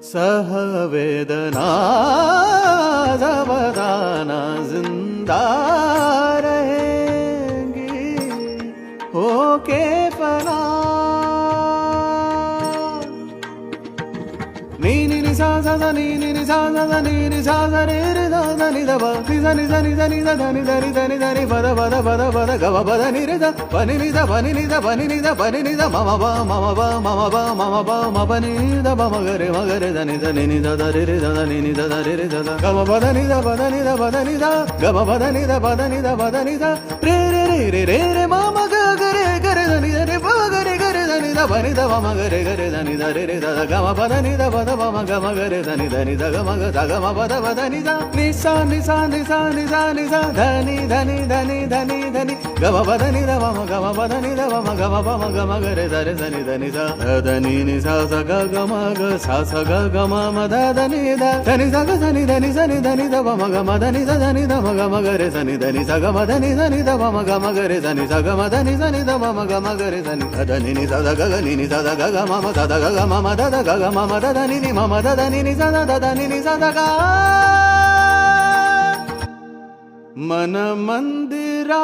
सह वेदना ज़बराना जिंदा रहेंगी होके फना नी नी नी सा सा सा नी नी नी सा सा सा नी नी सा सा रे रे सा सा नी दा बा नी सा नी सा नी सा नी सा धा नी धा नी धा नी धा नी पद पद पद पद ग ब द नी रे सा प नी नी सा प नी नी सा प नी नी सा प नी नी सा म म प म म प म म प म म प म प नी दा प म ग रे धा नी धा नी नी धा धा रे रे धा धा नी नी धा धा रे रे धा धा ग म प द नी दा प द नी दा प द नी दा ग म प द नी दा प द नी दा प द नी दा रे रे रे रे रे रे म म ग ग रे ग रे धा नी धा रे प ग रे ग रे धा नी दा प नी दा प म ग रे धा नी धा रे रे धा धा ग म प द नी दा प द प म ग म ग रे धा नी धा नी धा ग म ग धा ग म प द प द नी दा नी सा नी सा नी सा नी सा नी सा धा नी धा नी धा नी धा नी धा नी ग म प द नी दा प म ग म प द नी दा प म ग म प म ग म ग रे धा रे धा नी धा नी धा ध नी नी सा सा ग ग म ग सा सा ग ग म म ध ध नी धा ध नी सा ग सा नी ध नी सा नी ध नी धा प म ग म ध नी धा ध नी धा म ग म ग रे सा नी ध नी सा ग म ध नी सा नी धा प म ग म ग रे सा नी सा ग म ध नी सा नी धा प म ग म ग रे सा नी ध नी नी सा ध ग ग नी नी सा ध ग ग म म ध ध ग ग म म ध ध ग ग म म ध ध नी नी म म ध ध नी नी सा ध ध ध नी नी सा ध ग मन मंदिरा